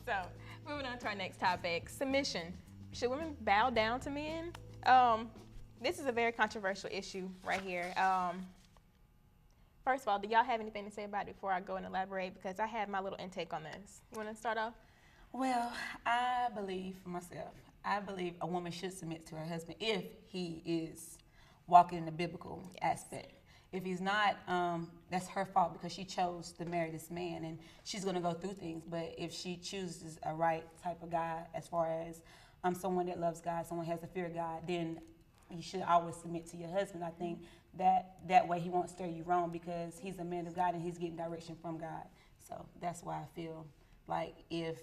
So, moving on to our next topic, submission. Should women bow down to men? This is a very controversial issue right here. First of all, do y'all have anything to say about it before I go and elaborate? Because I have my little intake on this. You want to start off? Well, I believe for myself, I believe a woman should submit to her husband if he is walking in the biblical aspect. If he's not, that's her fault because she chose to marry this man and she's going to go through things. But if she chooses a right type of guy, as far as someone that loves God, someone who has the fear of God, then you should always submit to your husband. I think that way he won't steer you wrong because he's a man of God and he's getting direction from God. So that's why I feel like if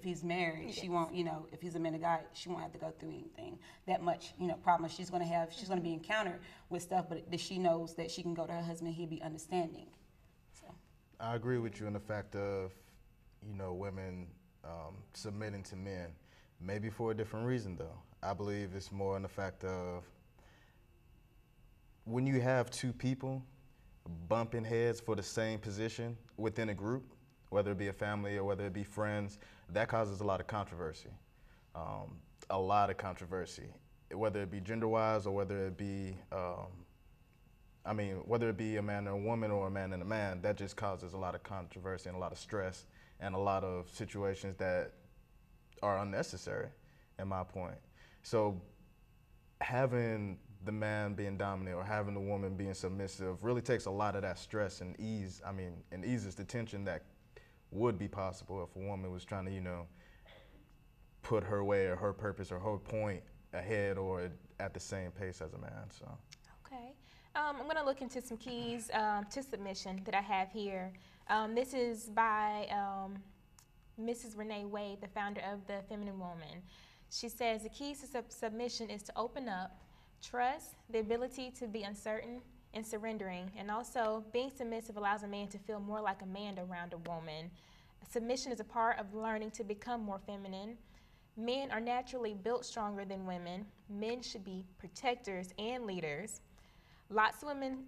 he's married, yes, she won't, if he's a man of God, she won't have to go through anything that much, problem she's going to have. She's going to be encountered with stuff, but that she knows that she can go to her husband, he'll be understanding. So I agree with you in the fact of, women submitting to men, maybe for a different reason though. I believe it's more in the fact of when you have two people bumping heads for the same position within a group, whether it be a family or whether it be friends, that causes a lot of controversy. Whether it be gender-wise or whether it be, whether it be a man and a woman or a man and a man, that just causes a lot of controversy and a lot of stress and a lot of situations that are unnecessary, in my point. So having the man being dominant or having the woman being submissive really takes a lot of that stress and eases the tension that would be possible if a woman was trying to, put her way or her purpose or her point ahead or at the same pace as a man. So. Okay. I'm going to look into some keys to submission that I have here. This is by Mrs. Renee Wade, the founder of The Feminine Woman. She says the keys to submission is to open up, trust, the ability to be uncertain, and surrendering. And also, being submissive allows a man to feel more like a man around a woman. Submission is a part of learning to become more feminine. Men are naturally built stronger than women. Men should be protectors and leaders. Lots of women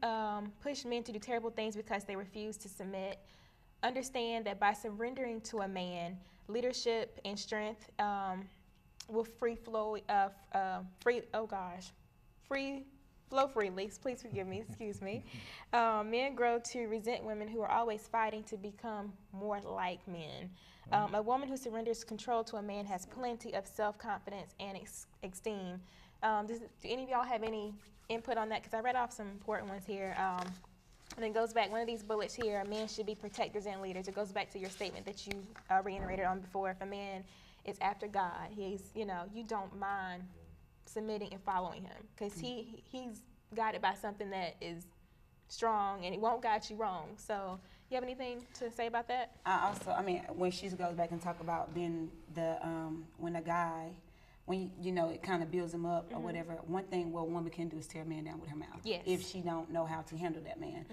push men to do terrible things because they refuse to submit. Understand that by surrendering to a man, leadership and strength will free flow freely. Please forgive me. Excuse me. Men grow to resent women who are always fighting to become more like men. A woman who surrenders control to a man has plenty of self-confidence and esteem. Do any of y'all have any input on that? Because I read off some important ones here. And it goes back, one of these bullets here, men should be protectors and leaders. It goes back to your statement that you reiterated on before. If a man is after God, he's, you don't mind submitting and following him because he's guided by something that is strong and it won't guide you wrong. So you have anything to say about that? When she goes back and talk about being when a guy, when it kind of builds him up or whatever, one thing what a woman can do is tear a man down with her mouth. Yes. If she don't know how to handle that man.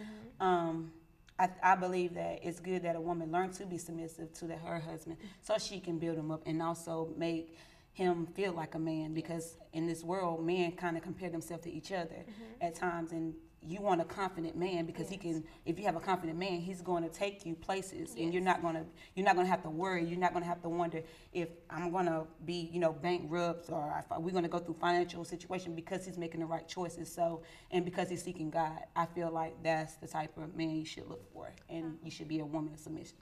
I believe that it's good that a woman learn to be submissive to her husband so she can build him up and also make him feel like a man, because in this world, men kind of compare themselves to each other at times, and you want a confident man because he can. If you have a confident man, he's going to take you places, and you're not going to have to worry. You're not going to have to wonder if I'm going to be, bankrupt or if we're going to go through financial situation because he's making the right choices. So, and because he's seeking God, I feel like that's the type of man you should look for, and you should be a woman of submission.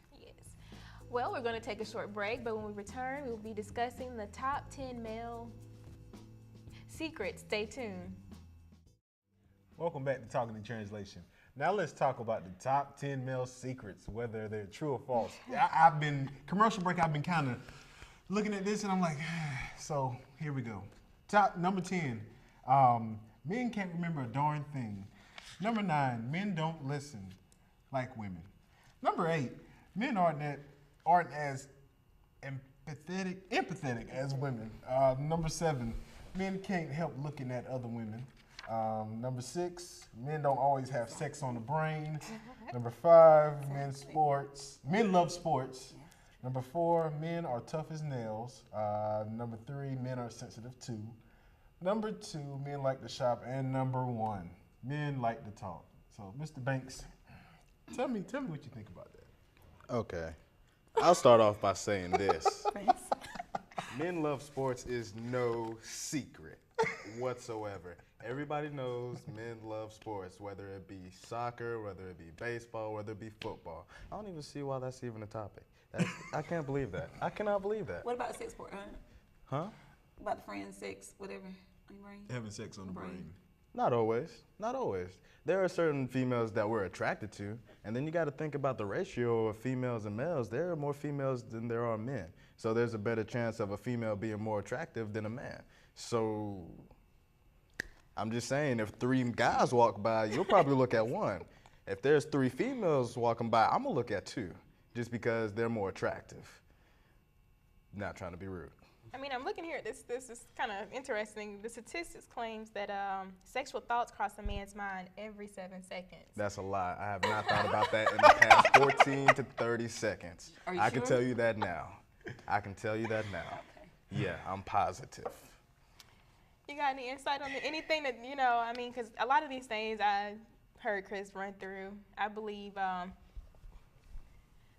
Well, we're going to take a short break, but when we return, we'll be discussing the top 10 male secrets. Stay tuned. Welcome back to Talking in Translation. Now let's talk about the top 10 male secrets, whether they're true or false. I've been kind of looking at this and I'm like, so here we go. Number 10, men can't remember a darn thing. Number 9, men don't listen like women. Number 8, men aren't as empathetic as women. Number 7, men can't help looking at other women. Number 6, men don't always have sex on the brain. Number 5, men love sports. Number 4, men are tough as nails. Number 3, men are sensitive too. Number 2, men like to shop. And number 1, men like to talk. So, Mr. Banks, tell me what you think about that. Okay. I'll start off by saying this. Prince. Men love sports is no secret whatsoever. Everybody knows men love sports, whether it be soccer, whether it be baseball, whether it be football. I don't even see why that's even a topic. I can't believe that. I cannot believe that. What about the sex part, huh? Huh? About the friends, sex, whatever. On your brain? Having sex on the brain. Not always. Not always. There are certain females that we're attracted to, and then you got to think about the ratio of females and males. There are more females than there are men. So there's a better chance of a female being more attractive than a man. So I'm just saying, if 3 guys walk by, you'll probably look at 1. If there's 3 females walking by, I'm going to look at 2, just because they're more attractive. Not trying to be rude. I mean, I'm looking here at this. This is kind of interesting. The statistics claims that sexual thoughts cross a man's mind every 7 seconds. That's a lie. I have not thought about that in the past 14 to 30 seconds. Are you I can sure? tell you that now. I can tell you that now. Okay. Yeah, I'm positive. You got any insight on anything that, you know, I mean, because a lot of these things I heard Chris run through. I believe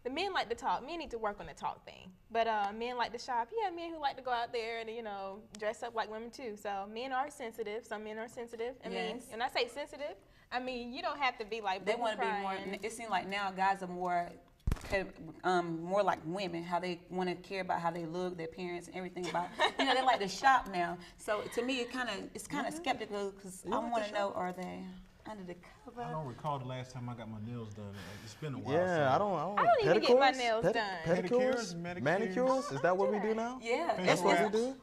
the men like to talk. Men need to work on the talk thing. But men like to shop. Yeah, men who like to go out there and, you know, dress up like women too. So men are sensitive. Some men are sensitive. I mean, Yes. when I say sensitive, I mean, you don't have to be like, They want to be more. It seems like now guys are more like women. How they want to care about how they look, their appearance, and everything about. You know, they like to shop now. So to me, it's kind of skeptical because I want to know, are they under the cover? I don't recall the last time I got my nails done. It's been a while. Yeah, so. I don't I don't even get my pedicures? nails done. Pedicures? Manicures? Manicures? Is that what we do now? Yeah, That's what we do?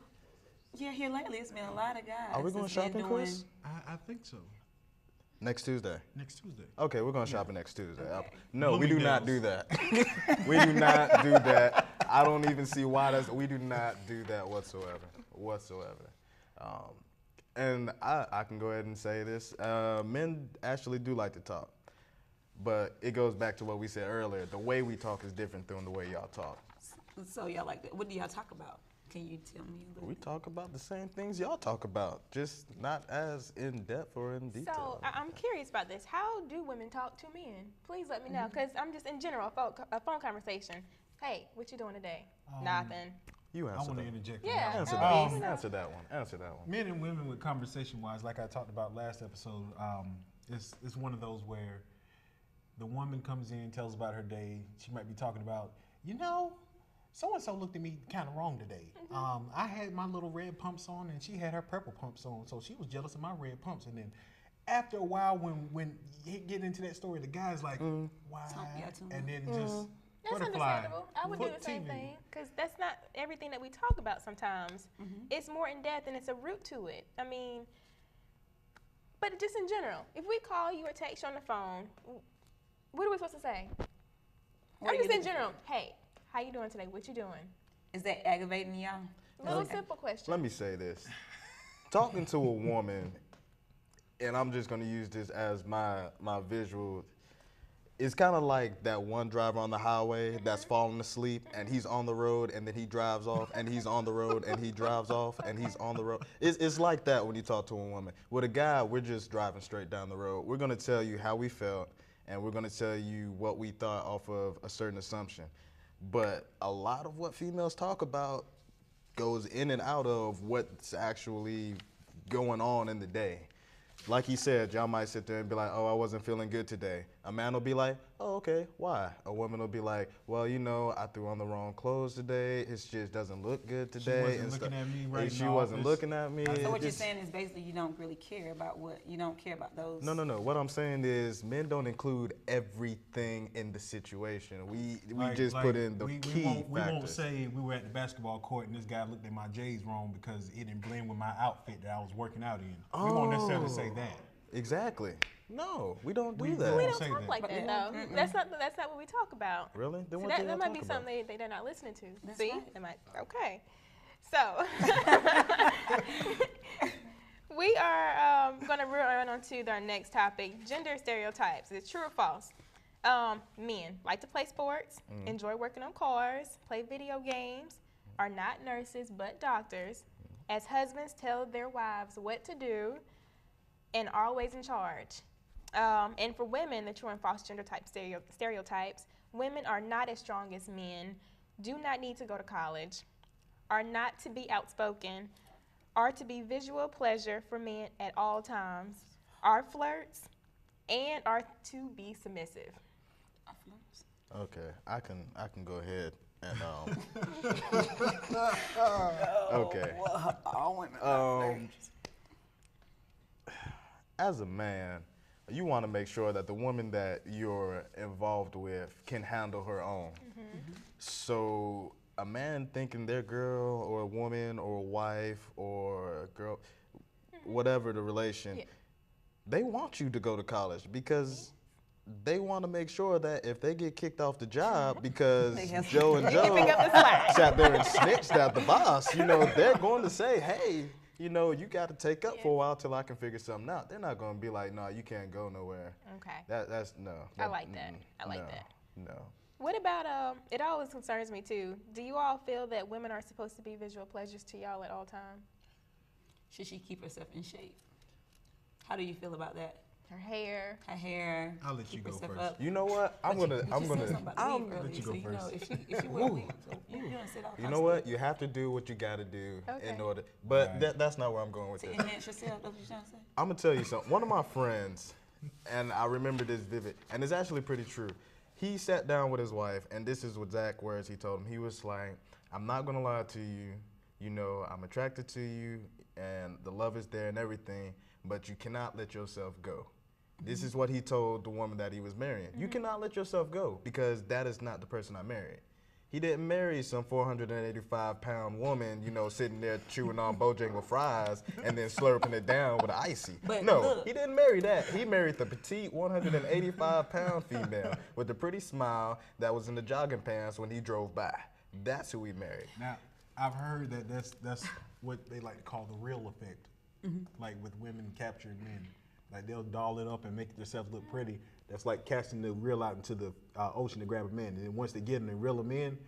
Yeah, here lately it's been a lot of guys. Are we going that's been shopping, doing- Chris? I think so. Next Tuesday. Next Tuesday. Okay, we're going shopping next Tuesday. Okay. No, we do not do that. We do not do that. I don't even see why we do not do that whatsoever. And I can go ahead and say this. Men actually do like to talk. But it goes back to what we said earlier. The way we talk is different than the way y'all talk. So y'all like that. What do y'all talk about? Can you tell me a little We bit? talk about the same things y'all talk about, just not as in depth or in detail. So I'm curious about this. How do women talk to men? Please let me know, because I'm just in general a phone conversation. Hey, what you doing today? Nothing. You I answer want to that. interject. Yeah, on Answer that. that Um, one. Answer that one. Answer that one. Men and women with conversation-wise, like I talked about last episode, it's one of those where the woman comes in, tells about her day. She might be talking about, you know, so-and-so looked at me kind of wrong today. I had my little red pumps on, and she had her purple pumps on, so she was jealous of my red pumps. And then after a while, when you get into that story, the guy's like, why? Yeah, too And then That's just butterfly. understandable. I would do foot the same TV. thing, because that's not everything that we talk about sometimes. It's more in depth and it's a root to it. I mean, but just in general, if we call you or text you on the phone, what are we supposed to say? What I'm are just you in doing? general. Hey, how you doing today? What you doing? Is that aggravating y'all? Little Okay. simple question. Let me say this. Talking to a woman, and I'm just going to use this as my visual, it's kind of like that one driver on the highway that's falling asleep, and he's on the road, and then he drives off, and he's on the road, and he drives off, and he's on the road. It's like that when you talk to a woman. With a guy, we're just driving straight down the road. We're going to tell you how we felt, and we're going to tell you what we thought off of a certain assumption. But a lot of what females talk about goes in and out of what's actually going on in the day. Like he said, y'all might sit there and be like, oh, I wasn't feeling good today. A man will be like, oh, okay, why? A woman will be like, well, you know, I threw on the wrong clothes today. It just doesn't look good today. wasn't and looking stuff. at me right And in she the wasn't office. looking at me. So what you're It's- saying is basically you don't really care about you don't care about those. No. What I'm saying is men don't include everything in the situation. We just put in the key we won't factors. say we were at the basketball court and this guy looked at my J's wrong because it didn't blend with my outfit that I was working out in. We won't necessarily say that. Exactly. No, we don't do We that. We don't don't say talk that. like But that, we though. don't- That's not what we talk about. Really? Then See, what that do y'all might talk be about? something they're not listening to. That's See? right. They might. Okay. So, we are going to run on to our next topic, gender stereotypes. Is it true or false? Men like to play sports, enjoy working on cars, play video games, are not nurses but doctors. As husbands, tell their wives what to do and are always in charge. And for women, the true and false gender type stereotypes. women are not as strong as men, do not need to go to college, are not to be outspoken, are to be visual pleasure for men at all times, are flirts, and are to be submissive. Okay, I can go ahead and okay. As a man, you want to make sure that the woman that you're involved with can handle her own. So a man thinking their girl or a woman or a wife or a girl, whatever the relation, they want you to go to college because they want to make sure that if they get kicked off the job because Joe and Joe sat there and snitched at the boss, you know, they're going to say, hey, you know, you got to take up for a while till I can figure something out. They're not going to be like, no, you can't go nowhere. Okay. That's no. I like that. I like that. No. What about, it always concerns me too. Do you all feel that women are supposed to be visual pleasures to y'all at all times? Should she keep herself in shape? How do you feel about that? Her hair. Her hair. I'll let you go first. Up. You know what? I'm gonna. let you go first. If she wear weave, so you're gonna sit off. You know what? You have to do what you got to do in order. But that's not where I'm going with To this. enhance yourself, that's what you're trying to say? I'm gonna tell you something. One of my friends, and I remember this vivid, and it's actually pretty true. He sat down with his wife, and this is exact words he told him. He was like, "I'm not gonna lie to you. You know, I'm attracted to you, and the love is there and everything, but you cannot let yourself go." This is what he told the woman that he was marrying. You cannot let yourself go because that is not the person I married. He didn't marry some 485-pound woman, you know, sitting there chewing on Bojangle fries and then slurping it down with an icy. But no, look. he didn't marry that. He married the petite 185-pound female with the pretty smile that was in the jogging pants when he drove by. That's who he married. Now, I've heard that that's what they like to call the real effect, like with women capturing men. Like they'll doll it up and make themselves look pretty. That's like casting the reel out into the ocean to grab a man. And then once they get in and reel them in,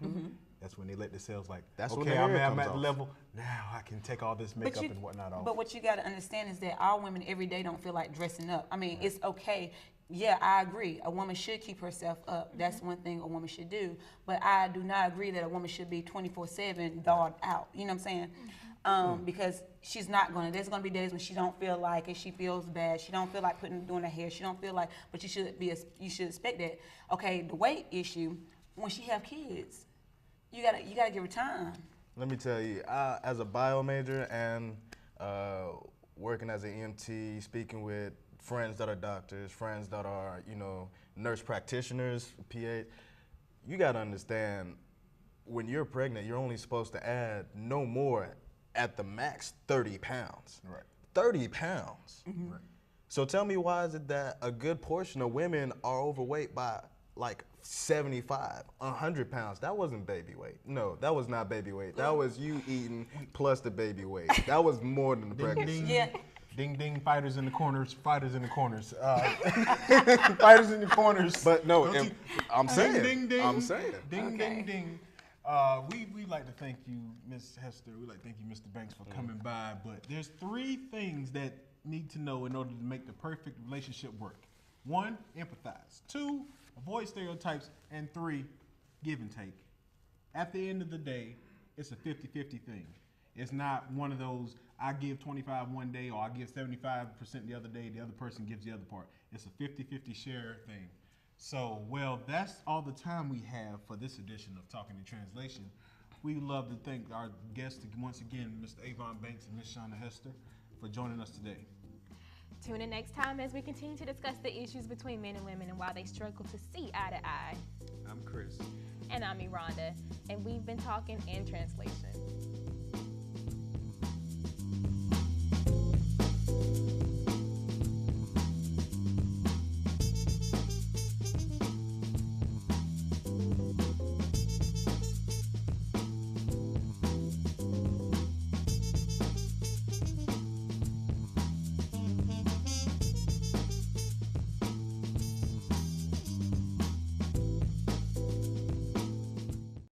that's when they let themselves like, That's when okay, the hair I'm comes at the off. level, now I can take all this makeup and whatnot off. But what you got to understand is that all women every day don't feel like dressing up. I mean, it's okay. Yeah, I agree. A woman should keep herself up. That's one thing a woman should do. But I do not agree that a woman should be 24/7 dolled out. You know what I'm saying? Because she's not gonna. There's gonna be days when she don't feel like it. She feels bad. She don't feel like doing her hair. She don't feel like. But you should expect that. Okay, the weight issue. When she have kids, you gotta give her time. Let me tell you, as a bio major and working as an EMT, speaking with friends that are doctors, friends that are, you know, nurse practitioners, PA, you got to understand, when you're pregnant, you're only supposed to add no more, at the max, 30 pounds. Right. 30 pounds. Right. So tell me, why is it that a good portion of women are overweight by like 75, 100 pounds? That wasn't baby weight. No, that was not baby weight. That was you eating plus the baby weight. That was more than the pregnancy. Yeah. Ding, ding, fighters in the corners, fighters in the corners. Fighters in the corners. But no, I'm saying. Ding, ding, I'm saying. Ding, Okay. ding, ding. We like to thank you, Miss Hester. We like to thank you, Mr. Banks, for coming by. But there's 3 things that need to know in order to make the perfect relationship work. 1, empathize. 2, avoid stereotypes. And 3, give and take. At the end of the day, it's a 50-50 thing. It's not one of those, I give 25 one day or I give 75% the other day, the other person gives the other part. It's a 50-50 share thing. So, well, that's all the time we have for this edition of Talking in Translation. We would love to thank our guests once again, Mr. Avon Banks and Ms. Shauna Hester, for joining us today. Tune in next time as we continue to discuss the issues between men and women and why they struggle to see eye to eye. I'm Chris. And I'm Miranda, and we've been talking in translation.